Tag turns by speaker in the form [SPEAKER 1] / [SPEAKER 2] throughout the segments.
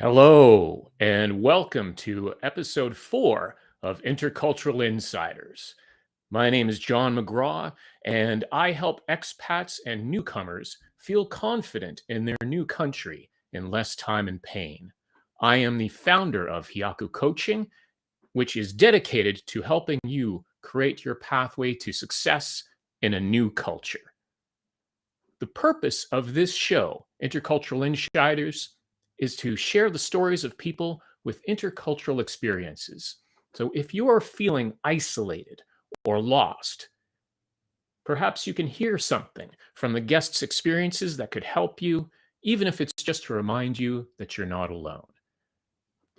[SPEAKER 1] Hello, and welcome to episode 4 of Intercultural Insiders. My name is John McGraw, and I help expats and newcomers feel confident in their new country in less time and pain. I am the founder of Hyaku Coaching, which is dedicated to helping you create your pathway to success in a new culture. The purpose of this show, Intercultural Insiders, is to share the stories of people with intercultural experiences. So if you are feeling isolated or lost, perhaps you can hear something from the guests' experiences that could help you, even if it's just to remind you that you're not alone.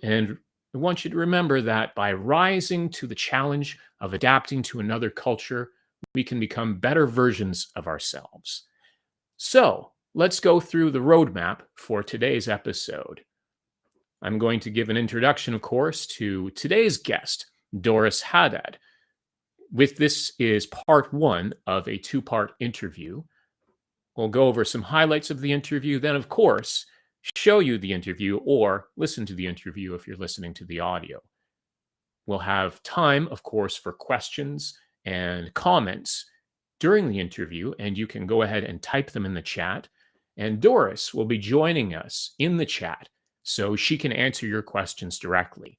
[SPEAKER 1] And I want you to remember that by rising to the challenge of adapting to another culture, we can become better versions of ourselves. So let's go through the roadmap for today's episode. I'm going to give an introduction, of course, to today's guest, Doris Haddad. This is part 1 of a 2-part interview. We'll go over some highlights of the interview, then, of course, show you the interview or listen to the interview if you're listening to the audio. We'll have time, of course, for questions and comments during the interview, and you can go ahead and type them in the chat. And Doris will be joining us in the chat so she can answer your questions directly.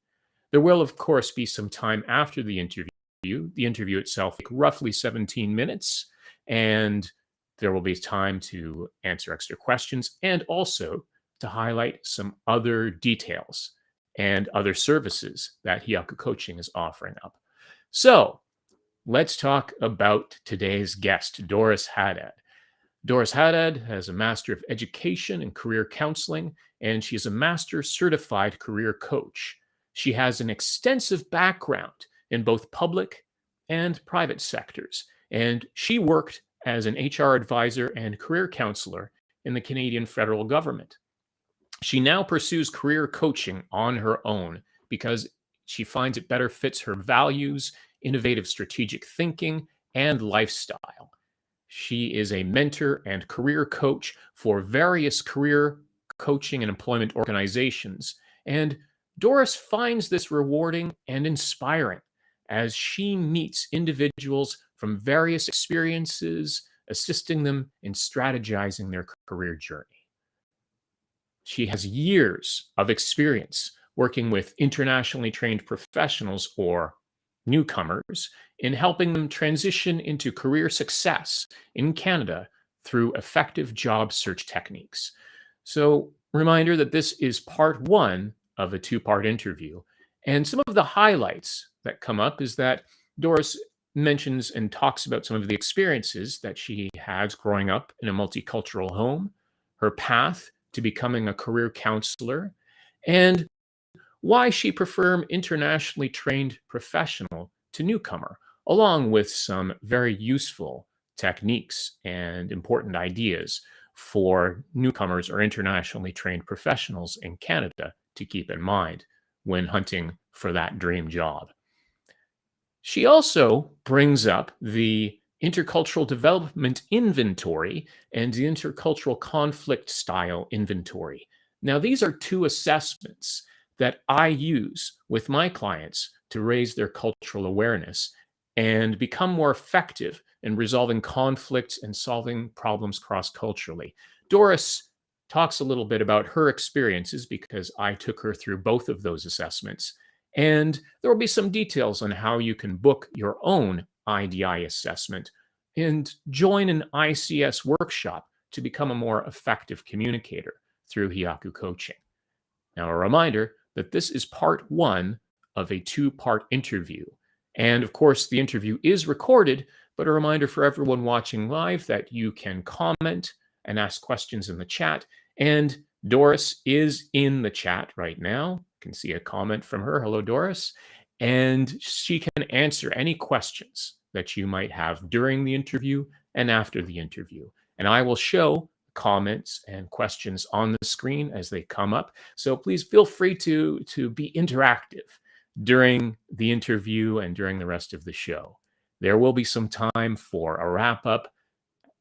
[SPEAKER 1] There will, of course, be some time after the interview. The interview itself, roughly 17 minutes, and there will be time to answer extra questions and also to highlight some other details and other services that Hyaku Coaching is offering up. So let's talk about today's guest, Doris Haddad. Doris Haddad has a Master of Education in Career Counseling, and she is a Master Certified Career Coach. She has an extensive background in both public and private sectors, and she worked as an HR advisor and career counselor in the Canadian federal government. She now pursues career coaching on her own because she finds it better fits her values, innovative strategic thinking, and lifestyle. She is a mentor and career coach for various career coaching and employment organizations. And Doris finds this rewarding and inspiring as she meets individuals from various experiences, assisting them in strategizing their career journey. She has years of experience working with internationally trained professionals or newcomers in helping them transition into career success in Canada through effective job search techniques. So, reminder that this is part 1 of a 2-part interview. And some of the highlights that come up is that Doris mentions and talks about some of the experiences that she has growing up in a multicultural home, her path to becoming a career counselor, and why she preferred internationally trained professional to newcomer, along with some very useful techniques and important ideas for newcomers or internationally trained professionals in Canada to keep in mind when hunting for that dream job. She also brings up the Intercultural Development Inventory and the Intercultural Conflict Style Inventory. Now, these are 2 assessments that I use with my clients to raise their cultural awareness and become more effective in resolving conflicts and solving problems cross-culturally. Doris talks a little bit about her experiences because I took her through both of those assessments. And there will be some details on how you can book your own IDI assessment and join an ICS workshop to become a more effective communicator through Hyaku Coaching. Now, a reminder that this is part 1 of a 2-part interview. And of course, the interview is recorded, but a reminder for everyone watching live that you can comment and ask questions in the chat. And Doris is in the chat right now. You can see a comment from her. Hello, Doris. And she can answer any questions that you might have during the interview and after the interview. And I will show comments and questions on the screen as they come up. So please feel free to be interactive during the interview and during the rest of the show. There will be some time for a wrap up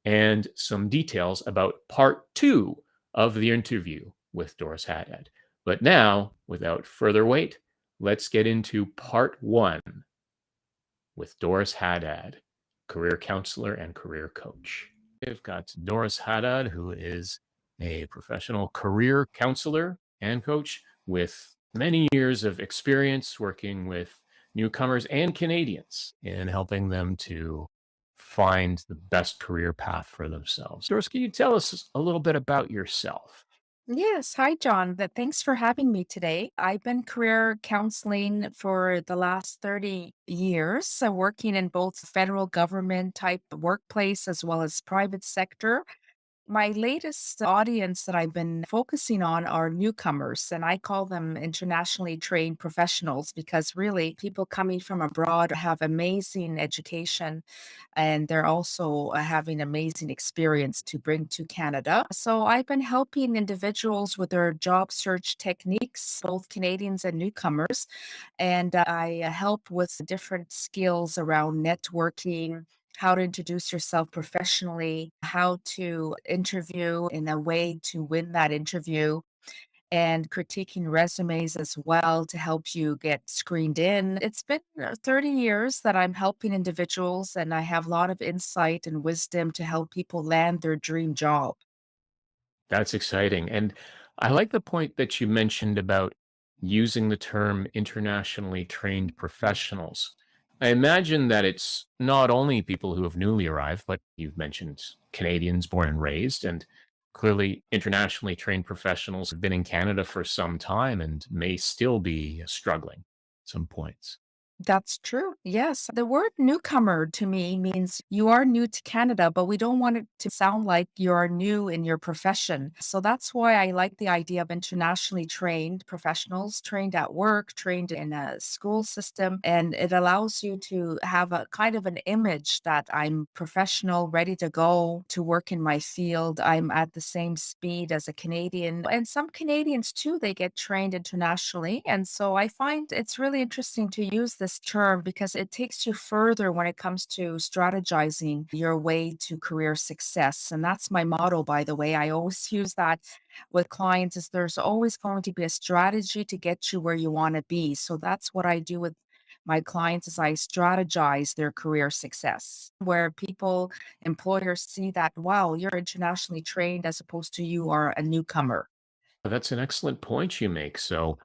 [SPEAKER 1] and some details about part 2 of the interview with Doris Haddad. But now, without further wait, let's get into part one with Doris Haddad, career counselor and career coach. We've got Doris Haddad, who is a professional career counselor and coach with many years of experience working with newcomers and Canadians in helping them to find the best career path for themselves. Doris, can you tell us a little bit about yourself?
[SPEAKER 2] Yes. Hi, John. Thanks for having me today. I've been career counseling for the last 30 years, so working in both federal government type workplace as well as private sector. My latest audience that I've been focusing on are newcomers, and I call them internationally trained professionals because really people coming from abroad have amazing education and they're also having amazing experience to bring to Canada. So I've been helping individuals with their job search techniques, both Canadians and newcomers, and I help with different skills around networking, how to introduce yourself professionally, how to interview in a way to win that interview, and critiquing resumes as well to help you get screened in. It's been 30 years that I'm helping individuals, and I have a lot of insight and wisdom to help people land their dream job.
[SPEAKER 1] That's exciting. And I like the point that you mentioned about using the term internationally trained professionals. I imagine that it's not only people who have newly arrived, but you've mentioned Canadians born and raised, and clearly internationally trained professionals have been in Canada for some time and may still be struggling at some points.
[SPEAKER 2] That's true. Yes. The word newcomer to me means you are new to Canada, but we don't want it to sound like you're new in your profession. So that's why I like the idea of internationally trained professionals, trained at work, trained in a school system. And it allows you to have a kind of an image that I'm professional, ready to go to work in my field. I'm at the same speed as a Canadian. And some Canadians too, they get trained internationally. And so I find it's really interesting to use this term because it takes you further when it comes to strategizing your way to career success. And that's my motto, by the way. I always use that with clients is there's always going to be a strategy to get you where you want to be. So that's what I do with my clients is I strategize their career success where people employers see that wow, you're internationally trained as opposed to you are a newcomer.
[SPEAKER 1] That's an excellent point you make. So,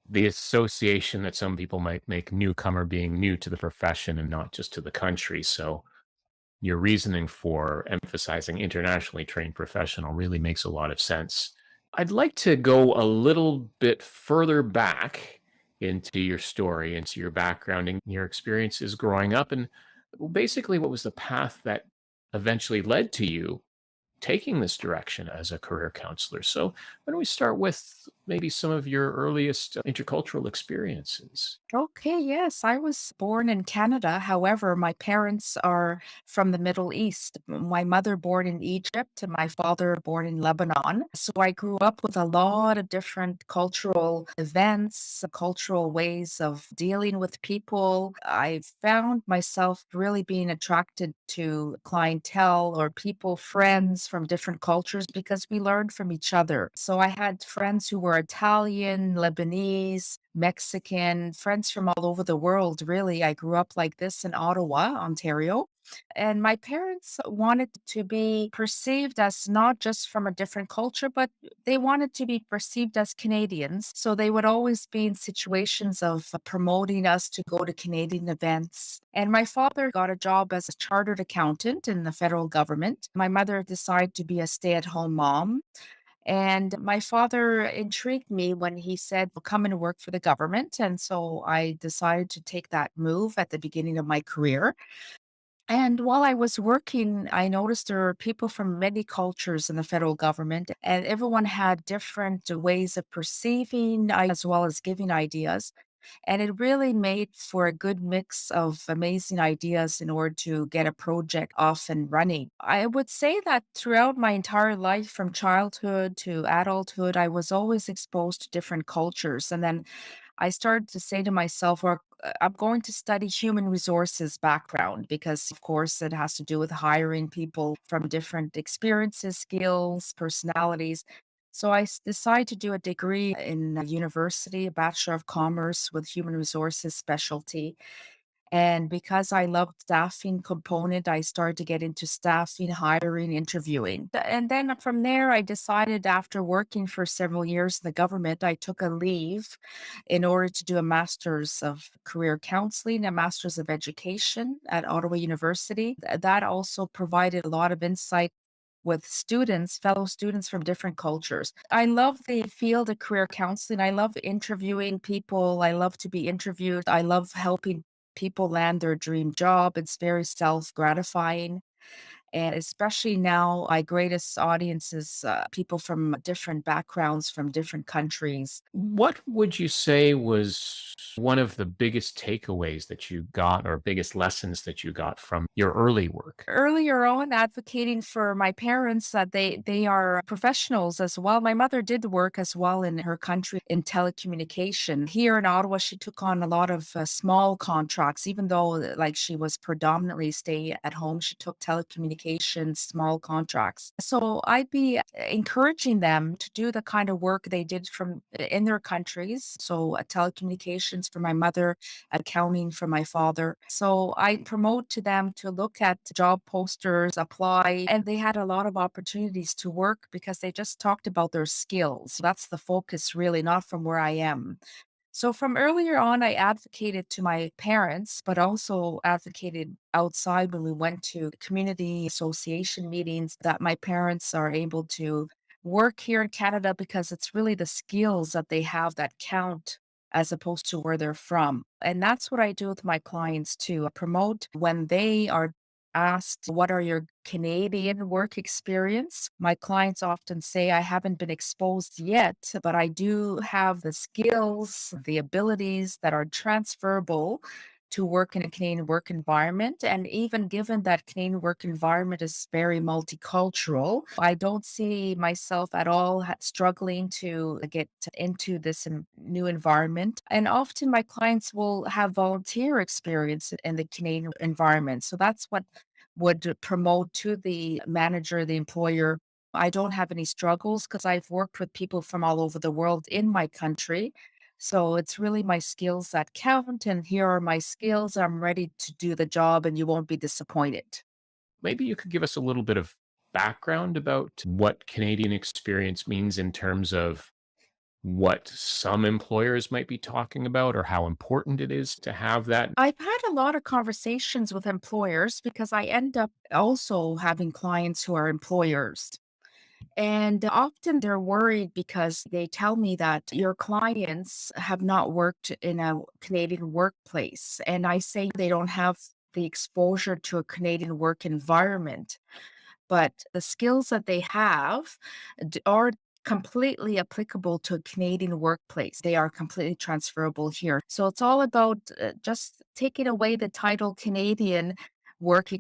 [SPEAKER 1] the association that some people might make newcomer being new to the profession and not just to the country. So, your reasoning for emphasizing internationally trained professional really makes a lot of sense. I'd like to go a little bit further back into your story, into your background and your experiences growing up. And basically, what was the path that eventually led to you taking this direction as a career counselor? So, why don't we start with maybe some of your earliest intercultural experiences?
[SPEAKER 2] Okay, yes, I was born in Canada. However, my parents are from the Middle East. My mother born in Egypt and my father born in Lebanon. So I grew up with a lot of different cultural events, cultural ways of dealing with people. I found myself really being attracted to clientele or people, friends from different cultures because we learned from each other. So I had friends who were Italian, Lebanese, Mexican, friends from all over the world, really. I grew up like this in Ottawa, Ontario. And my parents wanted to be perceived as not just from a different culture, but they wanted to be perceived as Canadians. So they would always be in situations of promoting us to go to Canadian events. And my father got a job as a chartered accountant in the federal government. My mother decided to be a stay at home mom. And my father intrigued me when he said, "Well, come and work for the government." And so I decided to take that move at the beginning of my career. And while I was working, I noticed there were people from many cultures in the federal government, and everyone had different ways of perceiving as well as giving ideas. And it really made for a good mix of amazing ideas in order to get a project off and running. I would say that throughout my entire life, from childhood to adulthood, I was always exposed to different cultures. And then I started to say to myself, well, I'm going to study human resources background because, of course, it has to do with hiring people from different experiences, skills, personalities. So decided to do a degree in university, a Bachelor of Commerce with Human Resources specialty. And because I loved staffing component, I started to get into staffing, hiring, interviewing. And then from there, I decided after working for several years in the government, I took a leave in order to do a master's of career counseling, a master's of education at Ottawa University. That also provided a lot of insight with students, fellow students from different cultures. I love the field of career counseling. I love interviewing people. I love to be interviewed. I love helping people land their dream job. It's very self gratifying. And especially now, my greatest audience is people from different backgrounds, from different countries.
[SPEAKER 1] What would you say was one of the biggest takeaways that you got or biggest lessons that you got from your early work?
[SPEAKER 2] Earlier on, advocating for my parents that they are professionals as well. My mother did work as well in her country in telecommunication. Here in Ottawa, she took on a lot of small contracts, even though like she was predominantly stay at home. She took telecommunications small contracts. So I'd be encouraging them to do the kind of work they did from in their countries. So telecommunications for my mother, accounting for my father. So I promote to them to look at job posters, apply, and they had a lot of opportunities to work because they just talked about their skills. That's the focus, really, not from where I am. So from earlier on, I advocated to my parents, but also advocated outside when we went to community association meetings that my parents are able to work here in Canada because it's really the skills that they have that count as opposed to where they're from. And that's what I do with my clients too. I promote when they are asked, what are your Canadian work experience? My clients often say, I haven't been exposed yet, but I do have the skills, the abilities that are transferable to work in a Canadian work environment. And even given that Canadian work environment is very multicultural, I don't see myself at all struggling to get into this new environment. And often my clients will have volunteer experience in the Canadian environment. So that's what would promote to the manager, the employer. I don't have any struggles because I've worked with people from all over the world in my country. So it's really my skills that count. And here are my skills. I'm ready to do the job and you won't be disappointed.
[SPEAKER 1] Maybe you could give us a little bit of background about what Canadian experience means in terms of what some employers might be talking about or how important it is to have that.
[SPEAKER 2] I've had a lot of conversations with employers because I end up also having clients who are employers. And often they're worried because they tell me that your clients have not worked in a Canadian workplace. And I say they don't have the exposure to a Canadian work environment, but the skills that they have are completely applicable to a Canadian workplace. They are completely transferable here. So it's all about just taking away the title Canadian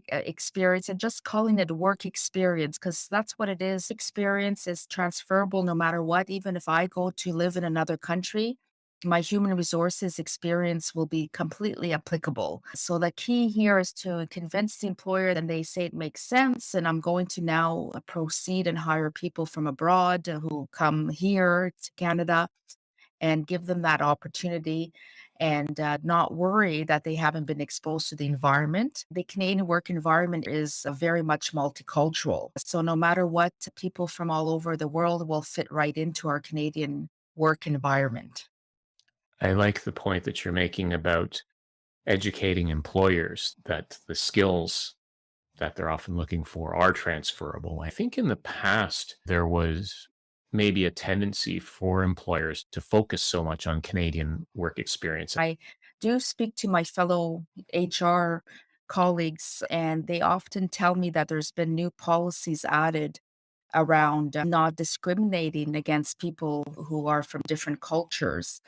[SPEAKER 2] experience and just calling it work experience because that's what it is. Experience is transferable no matter what. Even if I go to live in another country, my human resources experience will be completely applicable. So the key here is to convince the employer and they say it makes sense. And I'm going to now proceed and hire people from abroad who come here to Canada and give them that opportunity and not worry that they haven't been exposed to the environment. The Canadian work environment is very much multicultural. So no matter what, people from all over the world will fit right into our Canadian work environment.
[SPEAKER 1] I like the point that you're making about educating employers that the skills that they're often looking for are transferable. I think in the past, there was maybe a tendency for employers to focus so much on Canadian work experience.
[SPEAKER 2] I do speak to my fellow HR colleagues, and they often tell me that there's been new policies added around not discriminating against people who are from different cultures.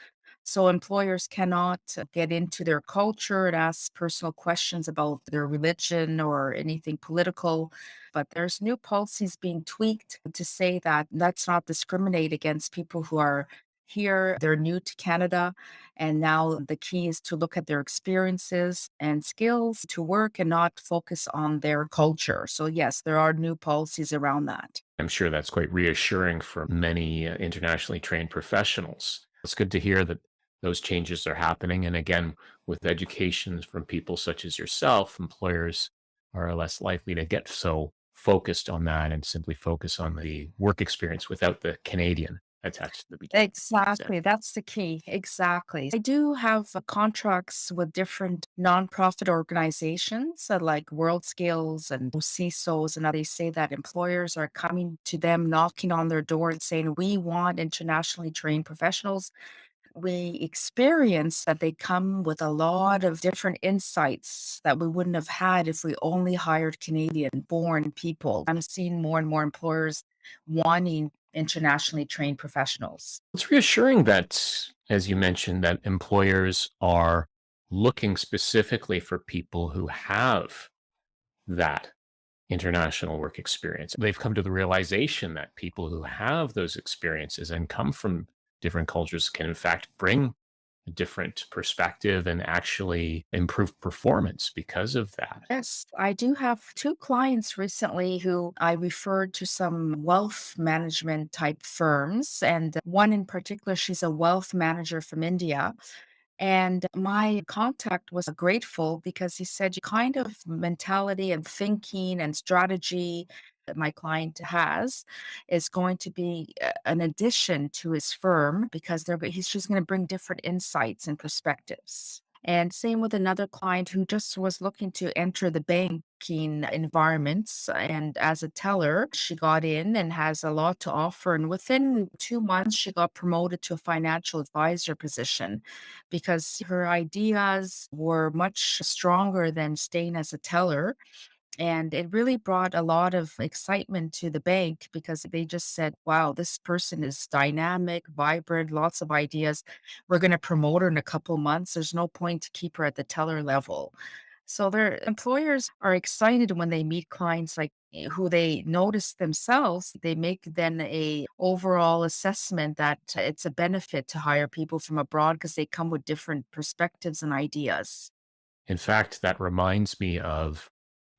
[SPEAKER 2] So employers cannot get into their culture and ask personal questions about their religion or anything political. But there's new policies being tweaked to say that let's not discriminate against people who are Here, they're new to Canada, and now the key is to look at their experiences and skills to work and not focus on their culture. So, yes, there are new policies around that.
[SPEAKER 1] I'm sure that's quite reassuring for many internationally trained professionals. It's good to hear that those changes are happening. And again, with education from people such as yourself, employers are less likely to get so focused on that and simply focus on the work experience without the Canadian attached to the beginning.
[SPEAKER 2] Exactly. That's the key. Exactly. I do have contracts with different nonprofit organizations like World Skills and CISOs, and they say that employers are coming to them, knocking on their door and saying, we want internationally trained professionals. We experience that they come with a lot of different insights that we wouldn't have had if we only hired Canadian born people. I'm seeing more and more employers wanting internationally trained professionals.
[SPEAKER 1] It's reassuring that, as you mentioned, that employers are looking specifically for people who have that international work experience. They've come to the realization that people who have those experiences and come from different cultures can, in fact, bring a different perspective and actually improve performance because of that.
[SPEAKER 2] Yes, I do have two clients recently who I referred to some wealth management type firms. And one in particular, she's a wealth manager from India. And my contact was grateful because he said, "You kind of mentality and thinking and strategy that my client has is going to be an addition to his firm because he's just going to bring different insights and perspectives." And same with another client who just was looking to enter the banking environments. And as a teller, she got in and has a lot to offer. And within 2 months, she got promoted to a financial advisor position because her ideas were much stronger than staying as a teller. And it really brought a lot of excitement to the bank because they just said, wow, this person is dynamic, vibrant, lots of ideas. We're going to promote her in a couple months. There's no point to keep her at the teller level. So their employers are excited when they meet clients like who they notice themselves. They make then a overall assessment that it's a benefit to hire people from abroad because they come with different perspectives and ideas.
[SPEAKER 1] In fact, that reminds me of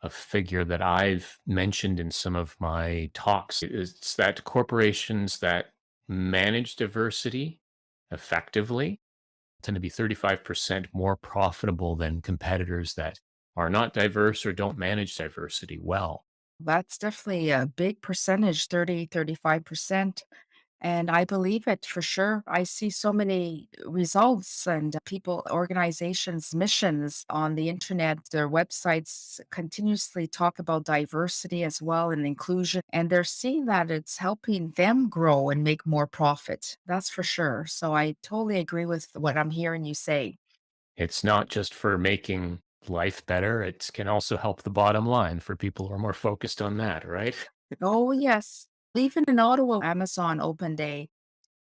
[SPEAKER 1] a figure that I've mentioned in some of my talks. It's that corporations that manage diversity effectively tend to be 35% more profitable than competitors that are not diverse or don't manage diversity well.
[SPEAKER 2] That's definitely a big percentage, 35%. And I believe it for sure. I see so many results and people, organizations, missions on the internet, their websites continuously talk about diversity as well and inclusion. And they're seeing that it's helping them grow and make more profit. That's for sure. So I totally agree with what I'm hearing you say.
[SPEAKER 1] It's not just for making life better, it can also help the bottom line for people who are more focused on that, right?
[SPEAKER 2] Oh, yes. Even in Ottawa, Amazon opened a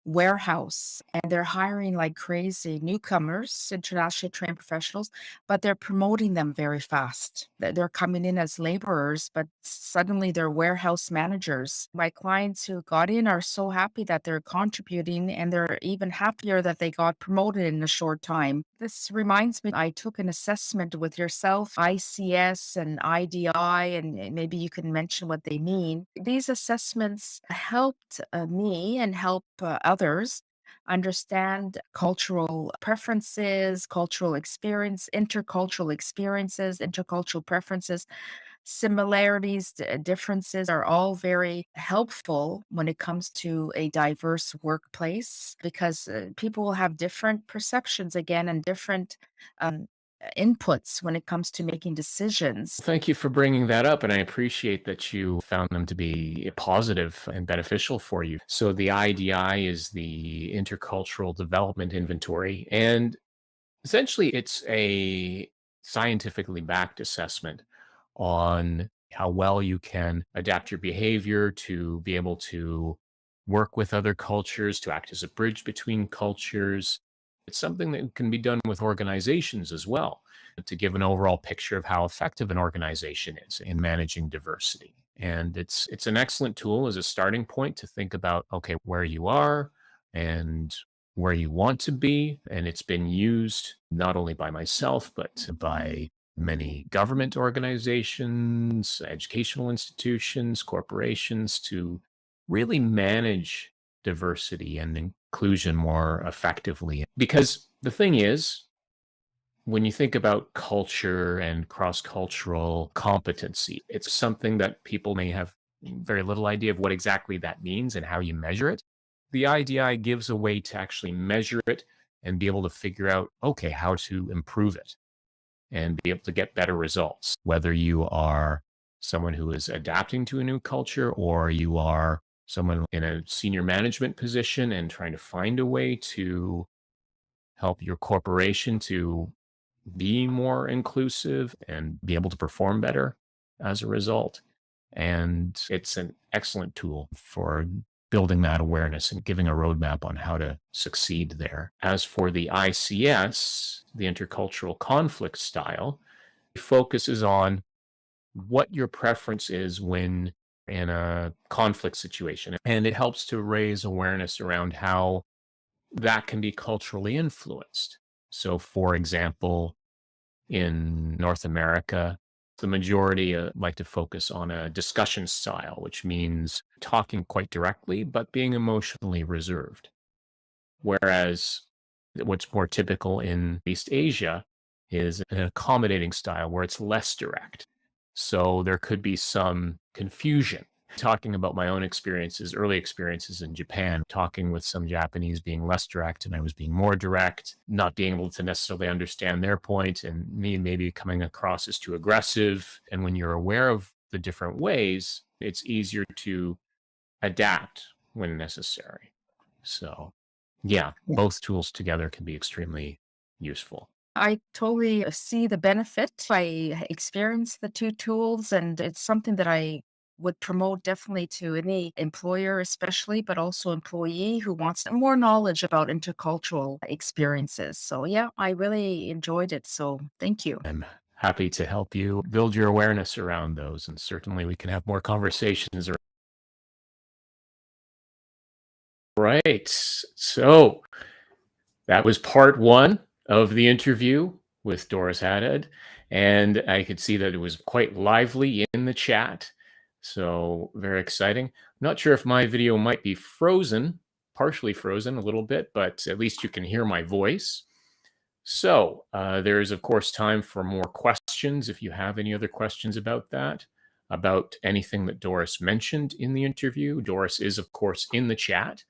[SPEAKER 2] warehouse and they're hiring like crazy newcomers, internationally trained professionals, but they're promoting them very fast. They're coming in as laborers, but suddenly they're warehouse managers. My clients who got in are so happy that they're contributing and they're even happier that they got promoted in a short time. This reminds me, I took an assessment with yourself, ICS and IDI, and maybe you can mention what they mean. These assessments helped me and help others understand cultural preferences, cultural experience, intercultural preferences, similarities, differences are all very helpful when it comes to a diverse workplace because people will have different perceptions again and different um, inputs when it comes to making decisions.
[SPEAKER 1] Thank you for bringing that up, and I appreciate that you found them to be positive and beneficial for you. So, the IDI is the Intercultural Development Inventory, and essentially it's a scientifically backed assessment on how well you can adapt your behavior to be able to work with other cultures, to act as a bridge between cultures. It's something that can be done with organizations as well to give an overall picture of how effective an organization is in managing diversity. And it's an excellent tool as a starting point to think about okay, where you are and where you want to be. And it's been used not only by myself, but by many government organizations, educational institutions, corporations to really manage diversity and inclusion more effectively. Because the thing is, when you think about culture and cross-cultural competency, it's something that people may have very little idea of what exactly that means and how you measure it. The IDI gives a way to actually measure it and be able to figure out, okay, how to improve it and be able to get better results, whether you are someone who is adapting to a new culture or you are someone in a senior management position and trying to find a way to help your corporation to be more inclusive and be able to perform better as a result. And it's an excellent tool for building that awareness and giving a roadmap on how to succeed there. As for the ICS, the Intercultural Conflict Style, it focuses on what your preference is when in a conflict situation. And it helps to raise awareness around how that can be culturally influenced. So, for example, in North America, the majority like to focus on a discussion style, which means talking quite directly, but being emotionally reserved. Whereas what's more typical in East Asia is an accommodating style where it's less direct. So there could be some confusion. Talking about my own experiences, early experiences in Japan, talking with some Japanese being less direct and I was being more direct, not being able to necessarily understand their point and me maybe coming across as too aggressive. And when you're aware of the different ways, it's easier to adapt when necessary. So, yeah, both tools together can be extremely useful.
[SPEAKER 2] I totally see the benefit. I experienced the two tools, and it's something that I would promote definitely to any employer, especially, but also employee who wants more knowledge about intercultural experiences. So, yeah, I really enjoyed it. So, thank you.
[SPEAKER 1] I'm happy to help you build your awareness around those. And certainly we can have more conversations. Right. So that was part one of the interview with Doris Haddad. And I could see that it was quite lively in the chat. So very exciting. I'm not sure if my video might be frozen, partially frozen a little bit, but at least you can hear my voice. So there is, of course, time for more questions if you have any other questions about that, about anything that Doris mentioned in the interview. Doris is, of course, in the chat.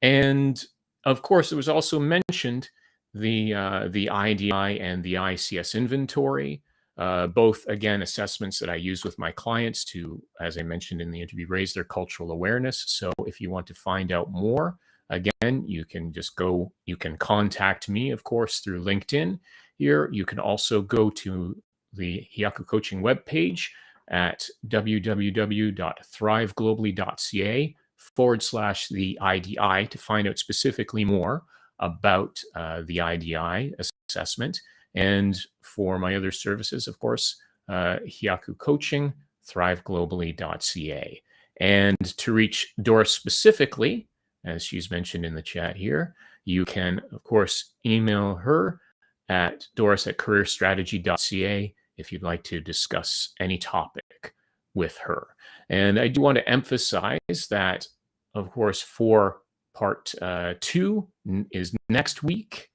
[SPEAKER 1] And of course, it was also mentioned the IDI and the ICS inventory, both, again, assessments that I use with my clients to, as I mentioned in the interview, raise their cultural awareness. So if you want to find out more, again, you can just go, you can contact me, of course, through LinkedIn here. You can also go to the Hyaku Coaching webpage at www.thriveglobally.ca/the IDI to find out specifically more about the IDI assessment. And for my other services, of course, Hyaku Coaching, thriveglobally.ca. And to reach Doris specifically, as she's mentioned in the chat here, you can, of course, email her at doris@careerstrategy.ca if you'd like to discuss any topic with her. And I do want to emphasize that, of course, for part two is next week.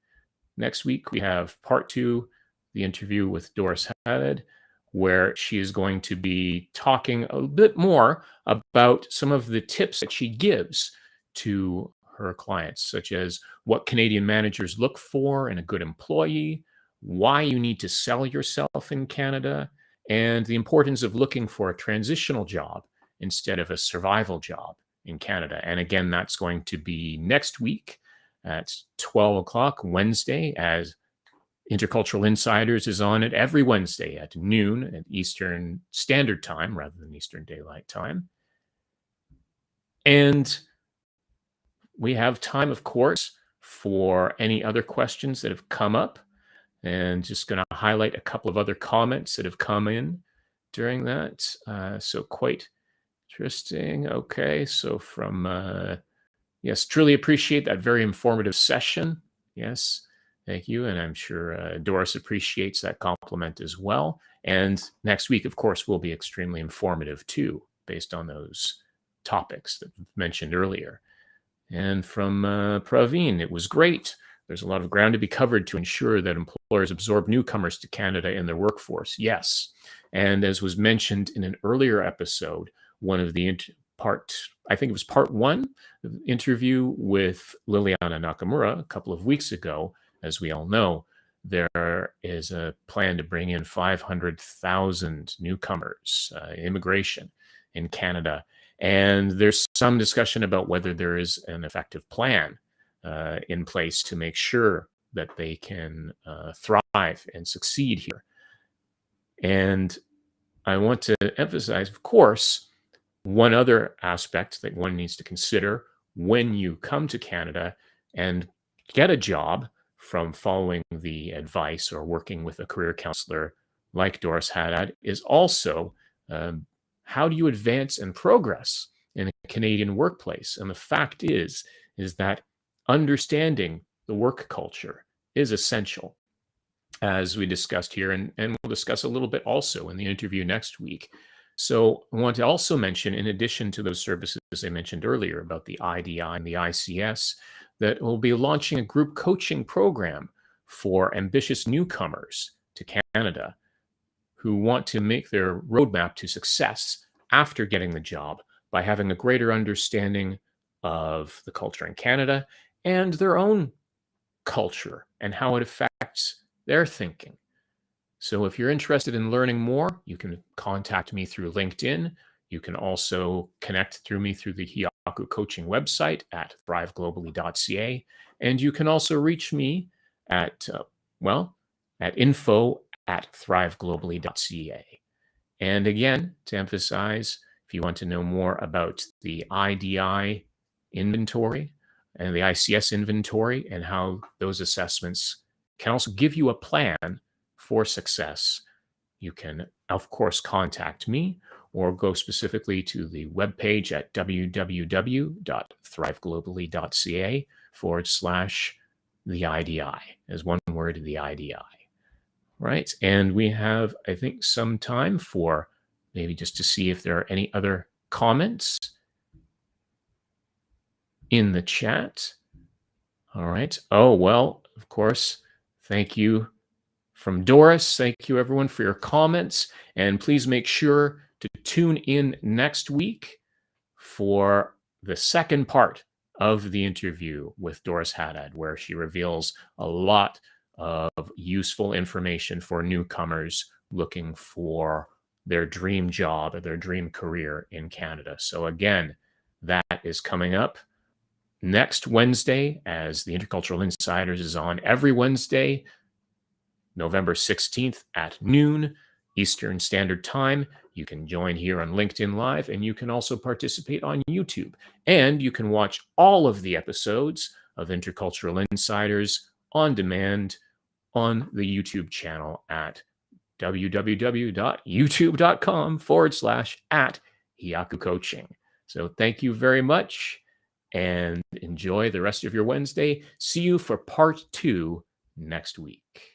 [SPEAKER 1] Next week, we have part two, the interview with Doris Haddad, where she is going to be talking a bit more about some of the tips that she gives to her clients, such as what Canadian managers look for in a good employee, why you need to sell yourself in Canada, and the importance of looking for a transitional job instead of a survival job in Canada. And again, that's going to be next week at 12 o'clock Wednesday, as Intercultural Insiders is on it every Wednesday at noon at Eastern Standard Time rather than Eastern Daylight Time. And we have time, of course, for any other questions that have come up. And just going to highlight a couple of other comments that have come in during that. So quite interesting. Okay, so from Yes, truly appreciate that very informative session. Yes, thank you. And I'm sure Doris appreciates that compliment as well. And next week, of course, will be extremely informative too, based on those topics that we've mentioned earlier. And from Praveen, it was great. There's a lot of ground to be covered to ensure that employers absorb newcomers to Canada in their workforce. Yes. And as was mentioned in an earlier episode, one of the I think it was part one interview with Liliana Nakamura a couple of weeks ago. As we all know, there is a plan to bring in 500,000 newcomers, immigration in Canada. And there's some discussion about whether there is an effective plan in place to make sure that they can thrive and succeed here. And I want to emphasize, of course, one other aspect that one needs to consider when you come to Canada and get a job from following the advice or working with a career counselor like Doris Haddad is also how do you advance and progress in a Canadian workplace? And the fact is that understanding the work culture is essential, as we discussed here, and we'll discuss a little bit also in the interview next week. So I want to also mention, in addition to those services I mentioned earlier about the IDI and the ICS, that we'll be launching a group coaching program for ambitious newcomers to Canada who want to make their roadmap to success after getting the job by having a greater understanding of the culture in Canada and their own culture and how it affects their thinking. So if you're interested in learning more, you can contact me through LinkedIn. You can also connect through me through the Hiaku Coaching website at thriveglobally.ca. And you can also reach me at, at info@thriveglobally.ca. And again, to emphasize, if you want to know more about the IDI inventory and the ICS inventory and how those assessments can also give you a plan for success, you can, of course, contact me or go specifically to the webpage at www.thriveglobally.ca/the IDI, as one word, the IDI. Right. And we have, I think, some time for maybe just to see if there are any other comments in the chat. All right. Oh, well, of course. Thank you from Doris. Thank you, everyone, for your comments. And please make sure to tune in next week for the second part of the interview with Doris Haddad, where she reveals a lot of useful information for newcomers looking for their dream job or their dream career in Canada. So again, that is coming up next Wednesday, as the Intercultural Insiders is on every Wednesday, November 16th at noon Eastern Standard Time. You can join here on LinkedIn Live, and you can also participate on YouTube. And you can watch all of the episodes of Intercultural Insiders on demand on the YouTube channel at www.youtube.com/@Hiaku Coaching. So thank you very much and enjoy the rest of your Wednesday. See you for part 2 next week.